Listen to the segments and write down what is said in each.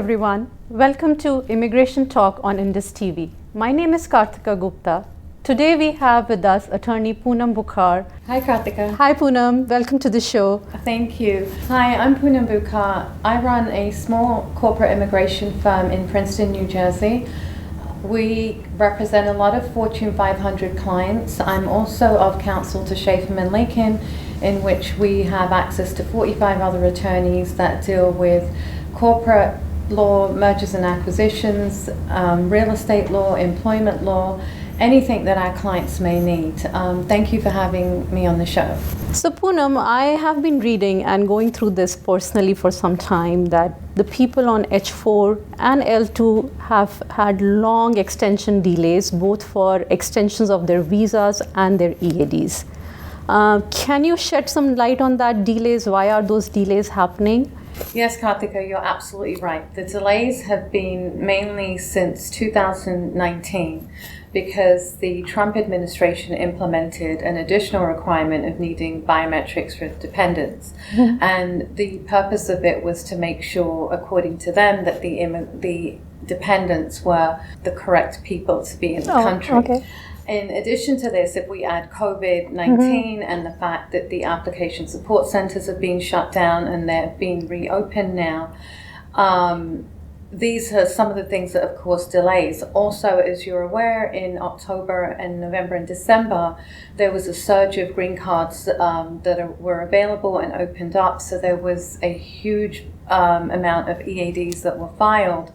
everyone. Welcome to Immigration Talk on IndusTV. My name is Kartika Gupta. Today we have with us attorney Poonam Bhuchar. Hi Kartika. Hi Poonam, welcome to the show. Thank you. Hi, I'm Poonam Bhuchar. I run a small corporate immigration firm in Princeton, New Jersey. We represent a lot of Fortune 500 clients. I'm also of counsel to Schaefer and Lakin, in which we have access to 45 other attorneys that deal with corporate law, mergers and acquisitions, real estate law, employment law, anything that our clients may need. Thank you for having me on the show. So Poonam, I have been reading and going through this personally for some time that the people on H4 and L2 have had long extension delays, both for extensions of their visas and their EADs. Can you shed some light on that delays? Why are those delays happening? Yes, Kartika, you're absolutely right. The delays have been mainly since 2019 because the Trump administration implemented an additional requirement of needing biometrics for dependents. Mm-hmm. And the purpose of it was to make sure, according to them, that the dependents were the correct people to be in the country. Okay. In addition to this, if we add COVID-19 and the fact that the application support centers have been shut down and they're being reopened now, these are some of the things that have caused delays. Also, as you're aware, in October and November and December, there was a surge of green cards that were available and opened up. So there was a huge amount of EADs that were filed.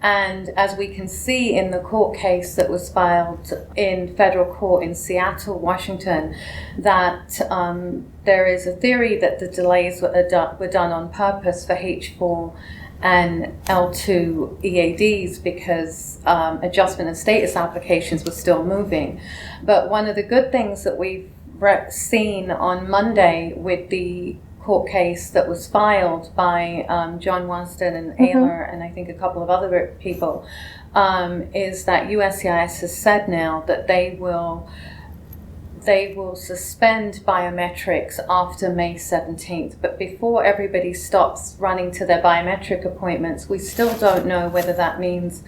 And as we can see in the court case that was filed in federal court in Seattle, Washington, that there is a theory that the delays were done on purpose for H4 and L2 EADs because adjustment of status applications were still moving. But one of the good things that we've seen on Monday with the court case that was filed by John Wanston and Ayler and I think a couple of other people is that USCIS has said now that they will suspend biometrics after May 17th. But before everybody stops running to their biometric appointments, we still don't know whether that means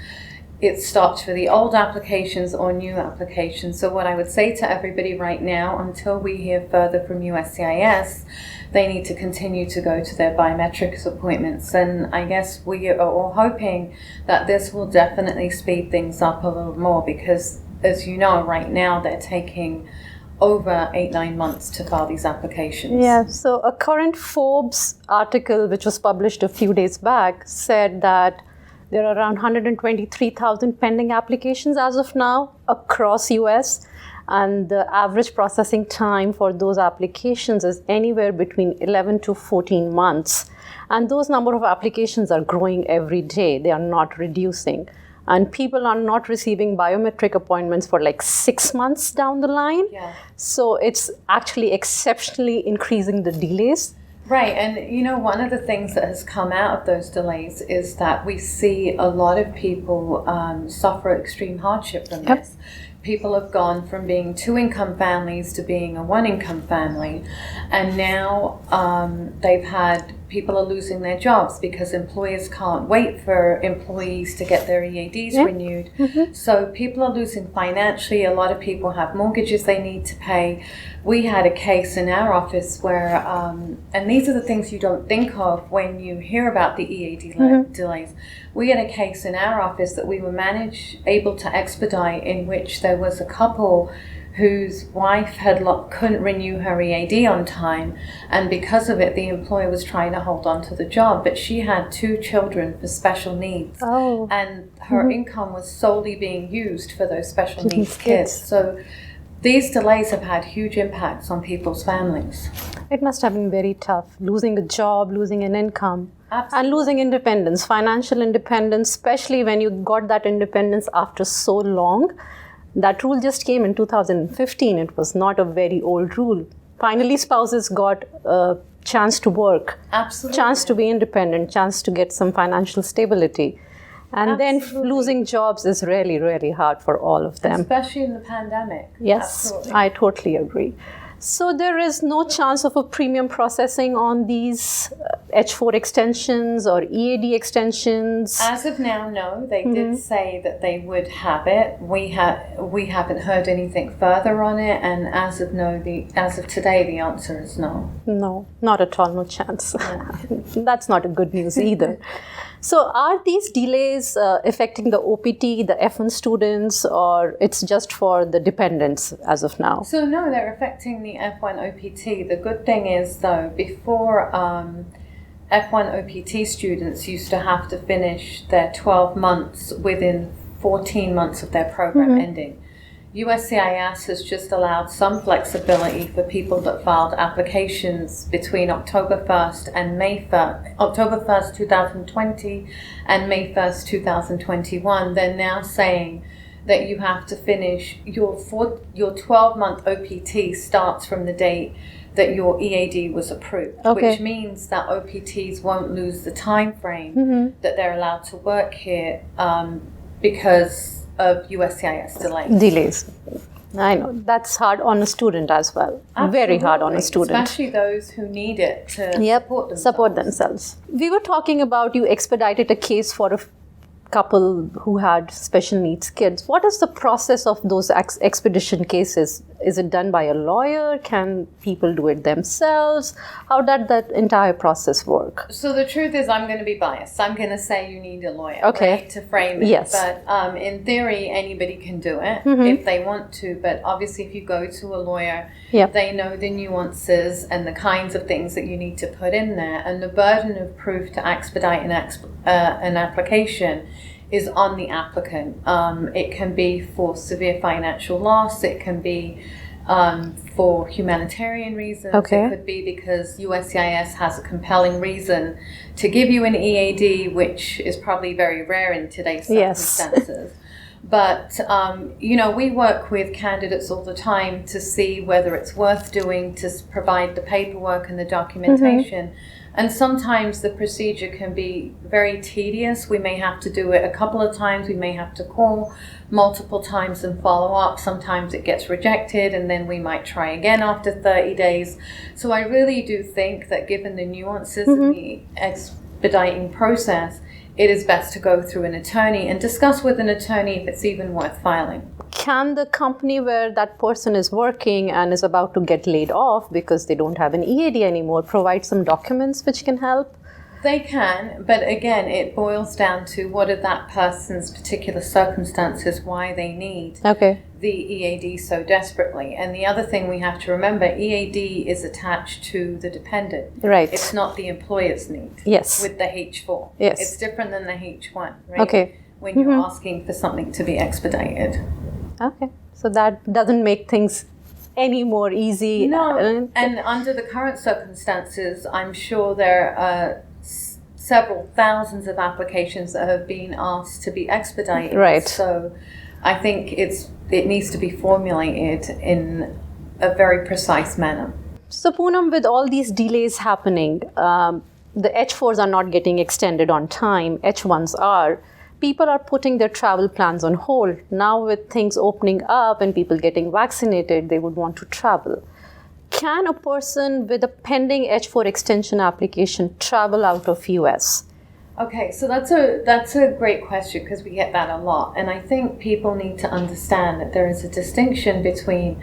it stopped for the old applications or new applications. So what I would say to everybody right now, until we hear further from USCIS, they need to continue to go to their biometrics appointments. And I guess we are all hoping that this will definitely speed things up a little more because, as you know, right now they're taking over 8-9 months to file these applications. Yeah, so a current Forbes article, which was published a few days back, said that there are around 123,000 pending applications as of now across US, and the average processing time for those applications is anywhere between 11 to 14 months. And those number of applications are growing every day. They are not reducing. And people are not receiving biometric appointments for like 6 months down the line. Yeah. So it's actually exceptionally increasing the delays. Right, and you know, one of the things that has come out of those delays is that we see a lot of people suffer extreme hardship from this. People have gone from being 2-income families to being a 1-income family, and now people are losing their jobs because employers can't wait for employees to get their EADs renewed. Mm-hmm. So people are losing financially. A lot of people have mortgages they need to pay. We had a case in our office where, and these are the things you don't think of when you hear about the EAD delays. We had a case in our office that we were able to expedite, in which there was a couple whose wife couldn't renew her EAD on time, and because of it the employer was trying to hold on to the job, but she had 2 children with special needs, and her income was solely being used for those special needs kids. So these delays have had huge impacts on people's families. It must have been very tough, losing a job, losing an income. Absolutely. And losing independence, financial independence, especially when you got that independence after so long. That rule just came in 2015. It was not a very old rule. Finally, spouses got a chance to work, chance to be independent, chance to get some financial stability. And then losing jobs is really, really hard for all of them. Especially in the pandemic. Yes, I totally agree. So there is no chance of a premium processing on these H4 extensions or EAD extensions? As of now, no. They did say that they would have it. We haven't heard anything further on it, and as of today, the answer is no. No, not at all, no chance. That's not a good news either. So are these delays affecting the OPT, the F1 students, or it's just for the dependents as of now? So no, they're affecting the F1 OPT. The good thing is, though, before F1 OPT students used to have to finish their 12 months within 14 months of their program ending. USCIS has just allowed some flexibility for people that filed applications between October 1st and October 1st, 2020 and May 1st, 2021. They're now saying that you have to finish your 12-month OPT starts from the date that your EAD was approved, which means that OPTs won't lose the time frame that they're allowed to work here because of USCIS delays. I know. That's hard on a student as well. Absolutely. Very hard on a student. Especially those who need it to support themselves. We were talking about you expedited a case for a couple who had special needs kids. What is the process of those expedition cases? Is it done by a lawyer? Can people do it themselves? How did that entire process work? So the truth is, I'm going to be biased. I'm going to say you need a lawyer, right, to frame it. Yes. But in theory, anybody can do it if they want to. But obviously, if you go to a lawyer, they know the nuances and the kinds of things that you need to put in there. And the burden of proof to expedite an application is on the applicant. It can be for severe financial loss. It can be for humanitarian reasons. It could be because USCIS has a compelling reason to give you an EAD, which is probably very rare in today's circumstances. But, we work with candidates all the time to see whether it's worth doing, to provide the paperwork and the documentation. And sometimes the procedure can be very tedious. We may have to do it a couple of times. We may have to call multiple times and follow up. Sometimes it gets rejected, and then we might try again after 30 days. So I really do think that given the nuances in the expediting process, it is best to go through an attorney and discuss with an attorney if it's even worth filing. Can the company where that person is working and is about to get laid off because they don't have an EAD anymore provide some documents which can help? They can, but again, it boils down to what are that person's particular circumstances, why they need the EAD so desperately. And the other thing we have to remember, EAD is attached to the dependent. Right. It's not the employer's need. Yes. With the H4. Yes. It's different than the H1, right? When you're asking for something to be expedited. Okay. So that doesn't make things any more easy. No. And under the current circumstances, I'm sure there are several thousands of applications that have been asked to be expedited. Right. So I think it needs to be formulated in a very precise manner. So Poonam, with all these delays happening, the H4s are not getting extended on time, H1s are. People are putting their travel plans on hold. Now with things opening up and people getting vaccinated, they would want to travel. Can a person with a pending H4 extension application travel out of US? Okay, so that's a great question because we get that a lot. And I think people need to understand that there is a distinction between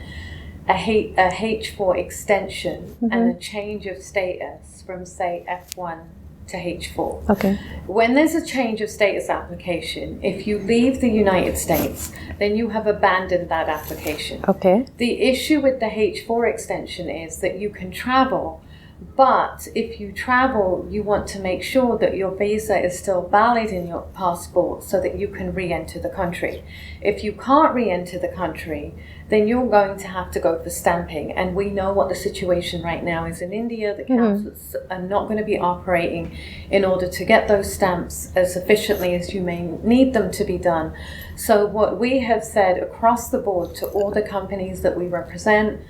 a H4 extension and a change of status from, say, F1 to H4. Okay. When there's a change of status application, if you leave the United States, then you have abandoned that application. Okay. The issue with the H4 extension is that you can travel, but if you travel, you want to make sure that your visa is still valid in your passport so that you can re-enter the country. If you can't re-enter the country, then you're going to have to go for stamping. And we know what the situation right now is in India. The councils are not going to be operating in order to get those stamps as efficiently as you may need them to be done. So what we have said across the board to all the companies that we represent,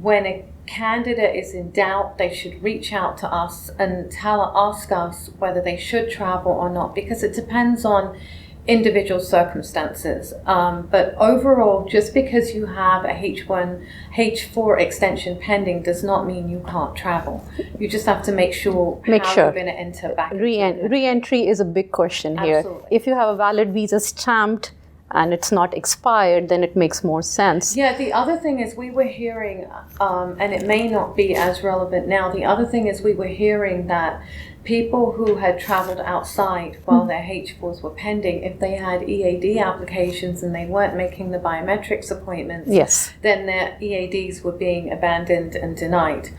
when a candidate is in doubt, they should reach out to us and ask us whether they should travel or not, because it depends on individual circumstances. But overall, just because you have a H4 extension pending does not mean you can't travel. You just have to make sure how you're going to enter back. Re-entry is a big question here. Absolutely. If you have a valid visa stamped and it's not expired, then it makes more sense. Yeah, the other thing is we were hearing, and it may not be as relevant now, the other thing is we were hearing that people who had traveled outside while their H4s were pending, if they had EAD applications and they weren't making the biometrics appointments, yes, then their EADs were being abandoned and denied.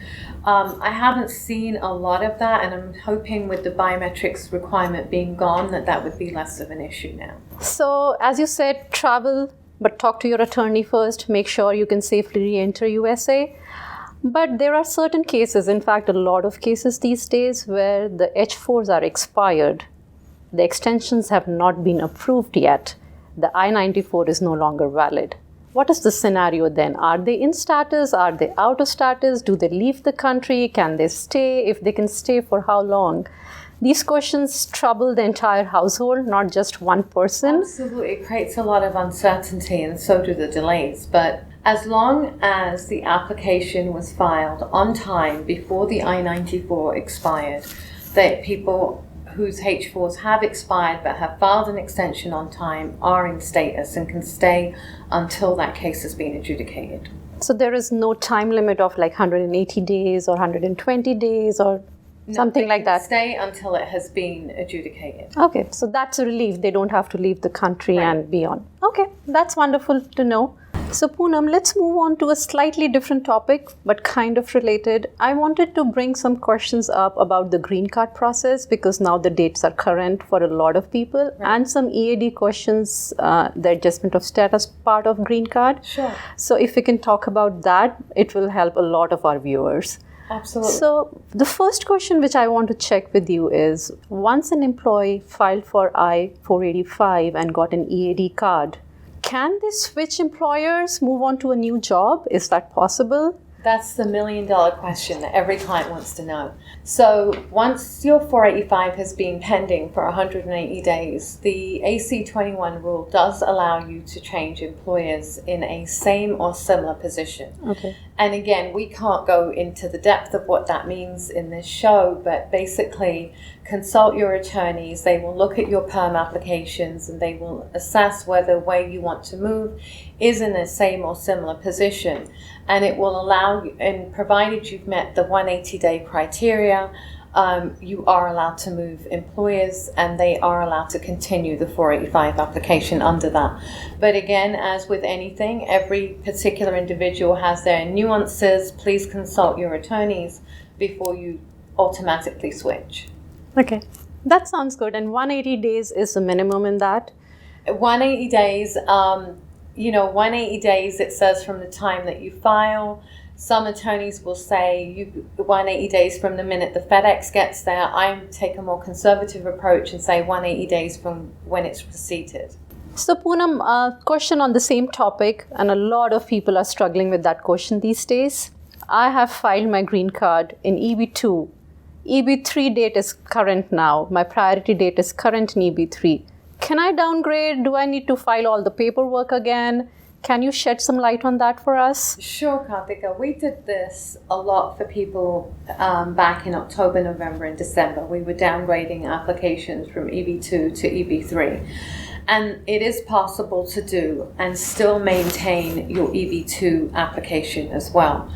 I haven't seen a lot of that, and I'm hoping with the biometrics requirement being gone that would be less of an issue now. So, as you said, travel, but talk to your attorney first. Make sure you can safely re-enter USA. But there are certain cases, in fact, a lot of cases these days, where the H4s are expired. The extensions have not been approved yet. The I-94 is no longer valid. What is the scenario then? Are they in status? Are they out of status? Do they leave the country? Can they stay? If they can stay, for how long? These questions trouble the entire household, not just one person. Absolutely. It creates a lot of uncertainty, and so do the delays. But as long as the application was filed on time before the I-94 expired, that people whose H4s have expired but have filed an extension on time are in status and can stay until that case has been adjudicated. So there is no time limit of like 180 days or 120 days or something like that? Stay until it has been adjudicated. Okay, so that's a relief. They don't have to leave the country and be on. Okay, that's wonderful to know. So Poonam, let's move on to a slightly different topic, but kind of related. I wanted to bring some questions up about the green card process, because now the dates are current for a lot of people, and some EAD questions, the adjustment of status part of green card. Sure. So if we can talk about that, it will help a lot of our viewers. Absolutely. So the first question which I want to check with you is, once an employee filed for I-485 and got an EAD card, can they switch employers, move on to a new job? Is that possible? That's the million-dollar question that every client wants to know. So once your 485 has been pending for 180 days, the AC21 rule does allow you to change employers in a same or similar position. Okay. And again, we can't go into the depth of what that means in this show, but basically consult your attorneys. They will look at your perm applications and they will assess whether where you want to move is in the same or similar position. And it will allow you, and provided you've met the 180-day criteria, you are allowed to move employers and they are allowed to continue the 485 application under that. But again, as with anything, every particular individual has their nuances. Please consult your attorneys before you automatically switch. Okay, that sounds good. And 180 days is the minimum in that? 180 days, 180 days, it says from the time that you file. Some attorneys will say 180 days from the minute the FedEx gets there. I take a more conservative approach and say 180 days from when it's receipted. So Poonam, a question on the same topic, and a lot of people are struggling with that question these days. I have filed my green card in EB2. EB3 date is current now. My priority date is current in EB3. Can I downgrade? Do I need to file all the paperwork again? Can you shed some light on that for us? Sure, Kartika. We did this a lot for people back in October, November, and December. We were downgrading applications from EB2 to EB3. And it is possible to do and still maintain your EB2 application as well.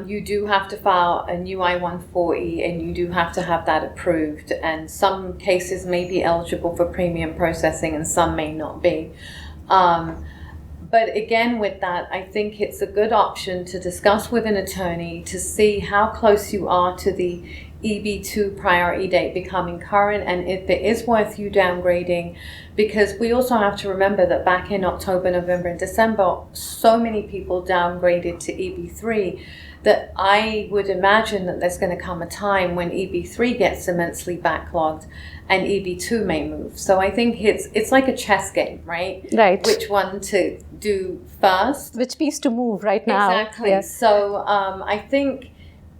You do have to file a new I-140 and you do have to have that approved. And some cases may be eligible for premium processing and some may not be. But again, with that, I think it's a good option to discuss with an attorney to see how close you are to the EB2 priority date becoming current and if it is worth you downgrading, because we also have to remember that back in October, November, and December, so many people downgraded to EB3 that I would imagine that there's going to come a time when EB3 gets immensely backlogged and EB2 may move. So I think it's like a chess game, right? Right. Which one to do first. Which piece to move right now. Exactly. Yes. So I think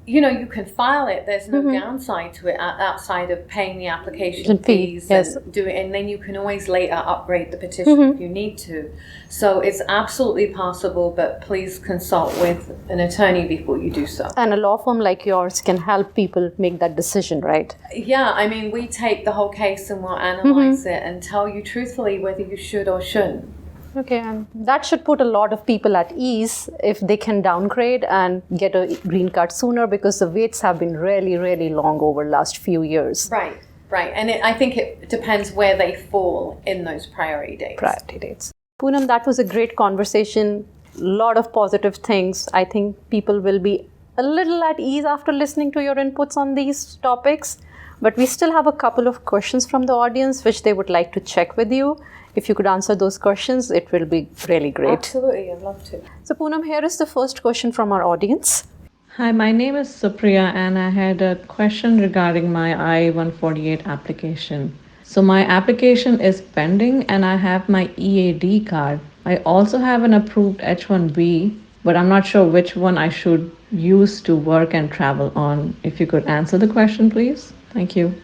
you can file it. There's no downside to it outside of paying the application fees yes. and do it, and then you can always later upgrade the petition if you need to. So it's absolutely possible, but please consult with an attorney before you do so. And a law firm like yours can help people make that decision, right? Yeah, I mean, we take the whole case and we'll analyze it and tell you truthfully whether you should or shouldn't. Okay, and that should put a lot of people at ease if they can downgrade and get a green card sooner, because the waits have been really, really long over the last few years. Right. And I think it depends where they fall in those priority dates. Poonam, that was a great conversation. A lot of positive things. I think people will be a little at ease after listening to your inputs on these topics. But we still have a couple of questions from the audience which they would like to check with you. If you could answer those questions, it will be really great. Absolutely, I'd love to. So Poonam, here is the first question from our audience. Hi, my name is Supriya and I had a question regarding my I-148 application. So my application is pending and I have my EAD card. I also have an approved H-1B, but I'm not sure which one I should use to work and travel on. If you could answer the question, please. Thank you.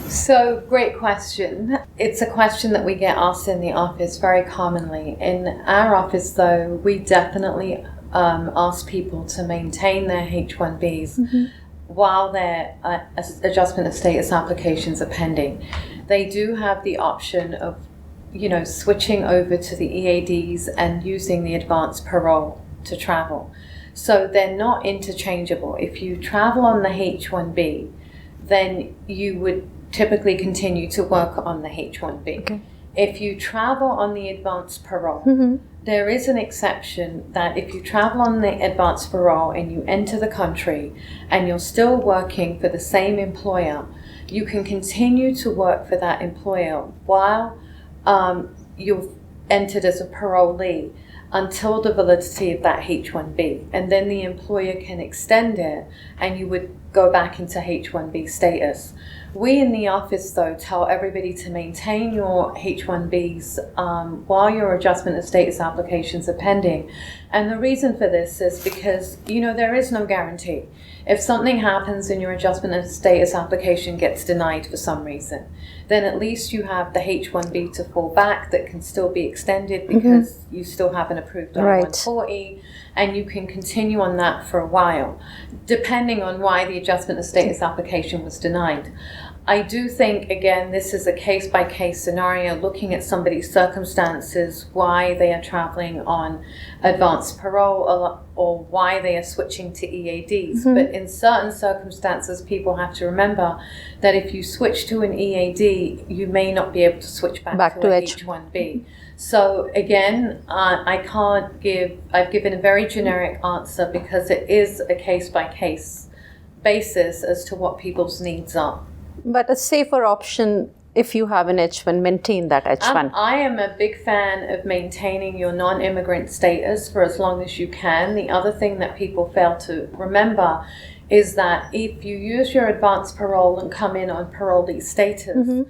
So, great question. It's a question that we get asked in the office very commonly. In our office, though, we definitely ask people to maintain their H-1Bs while their adjustment of status applications are pending. They do have the option of, switching over to the EADs and using the advanced parole to travel. So they're not interchangeable. If you travel on the H-1B, then you would typically continue to work on the H-1B. Okay. If you travel on the advanced parole, there is an exception that if you travel on the advanced parole and you enter the country and you're still working for the same employer, you can continue to work for that employer while you've entered as a parolee until the validity of that H-1B. And then the employer can extend it and you would go back into H-1B status. We in the office, though, tell everybody to maintain your H-1Bs while your adjustment of status applications are pending. And the reason for this is because, there is no guarantee. If something happens and your adjustment of status application gets denied for some reason, then at least you have the H-1B to fall back that can still be extended because you still have an approved I-140, and you can continue on that for a while, depending on why the adjustment of status application was denied. I do think, again, this is a case-by-case scenario, looking at somebody's circumstances, why they are traveling on advanced parole or why they are switching to EADs. But in certain circumstances, people have to remember that if you switch to an EAD, you may not be able to switch back to H-1B. So again, I've given a very generic answer because it is a case-by-case basis as to what people's needs are. But a safer option, if you have an H-1, maintain that H-1. I am a big fan of maintaining your non-immigrant status for as long as you can. The other thing that people fail to remember is that if you use your advanced parole and come in on parolee status,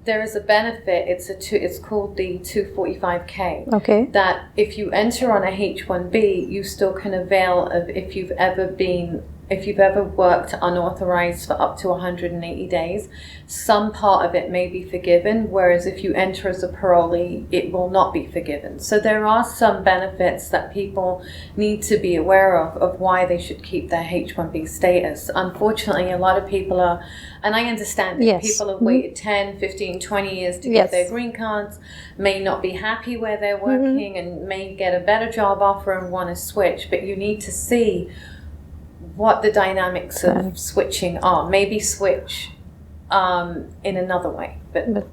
there is a benefit. It's called the 245K. Okay. That if you enter on a H-1B, you still can avail of if you've ever worked unauthorized for up to 180 days, some part of it may be forgiven, whereas if you enter as a parolee, it will not be forgiven. So there are some benefits that people need to be aware of why they should keep their H-1B status. Unfortunately, a lot of people are, and I understand it, people have waited 10, 15, 20 years to get their green cards, may not be happy where they're working and may get a better job offer and want to switch, but you need to see what the dynamics of switching are. Maybe switch in another way. But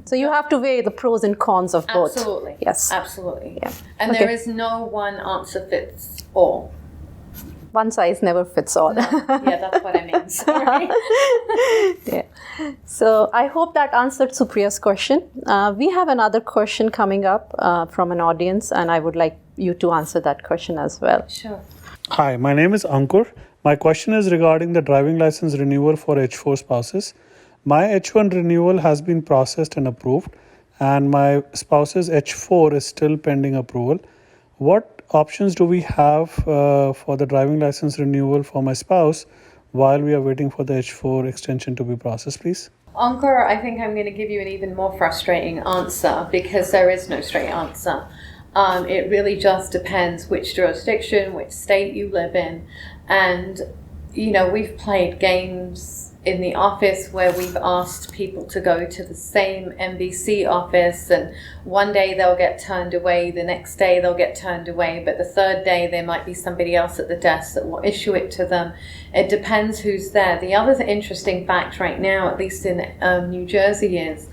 so you have to weigh the pros and cons of both. Absolutely. Yes. Absolutely. Yeah. And there is no one answer fits all. One size never fits all. Yeah, that's what I mean. Sorry. So I hope that answered Supriya's question. We have another question coming up from an audience, and I would like you to answer that question as well. Sure. Hi, my name is Ankur. My question is regarding the driving license renewal for H4 spouses. My H1 renewal has been processed and approved, and my spouse's H4 is still pending approval. What options do we have for the driving license renewal for my spouse while we are waiting for the H4 extension to be processed, please? Ankur, I think I'm going to give you an even more frustrating answer because there is no straight answer. It really just depends which jurisdiction, which state you live in. And, you know, we've played games in the office where we've asked people to go to the same NBC office, and one day they'll get turned away, the next day they'll get turned away, but the third day there might be somebody else at the desk that will issue it to them. It depends who's there. The other interesting fact right now, at least in New Jersey, is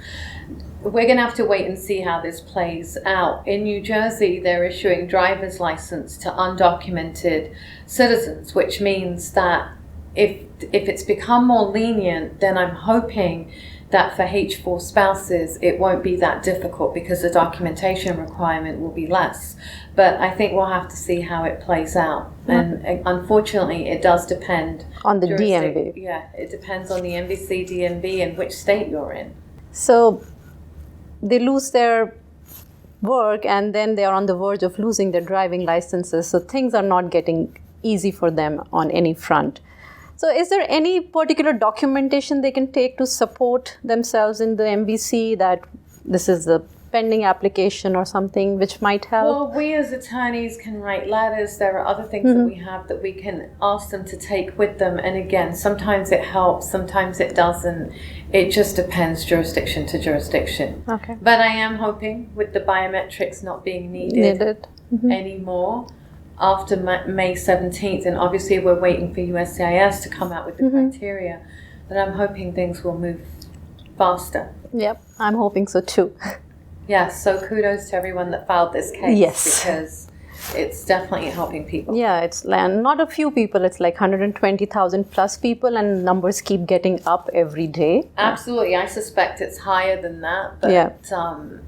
we're going to have to wait and see how this plays out. In New Jersey, they're issuing driver's license to undocumented citizens, which means that if it's become more lenient, then I'm hoping that for H4 spouses, it won't be that difficult because the documentation requirement will be less. But I think we'll have to see how it plays out. And unfortunately, it does depend on the DMV. Yeah, it depends on the NBC, DMV, and which state you're in. So they lose their work and then they are on the verge of losing their driving licenses. So things are not getting easy for them on any front. So is there any particular documentation they can take to support themselves in the MVC that this is the pending application or something which might help? Well, we as attorneys can write letters. There are other things that we have that we can ask them to take with them. And again, sometimes it helps, sometimes it doesn't. It just depends jurisdiction to jurisdiction. Okay. But I am hoping with the biometrics not being needed. Anymore after May 17th, and obviously we're waiting for USCIS to come out with the criteria, but I'm hoping things will move faster. Yep, I'm hoping so too. Yes, so kudos to everyone that filed this case. Yes. Because it's definitely helping people. Yeah, it's not a few people, it's like 120,000 plus people, and numbers keep getting up every day. Absolutely, I suspect it's higher than that, but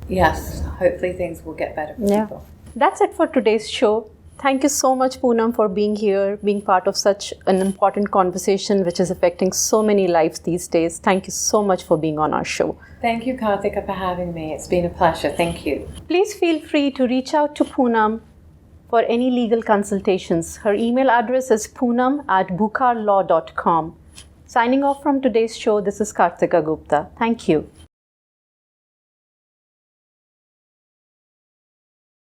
yes, hopefully things will get better for people. That's it for today's show. Thank you so much, Poonam, for being here, being part of such an important conversation which is affecting so many lives these days. Thank you so much for being on our show. Thank you, Kartika, for having me. It's been a pleasure. Thank you. Please feel free to reach out to Poonam for any legal consultations. Her email address is poonam@bhucharlaw.com. Signing off from today's show, this is Kartika Gupta. Thank you.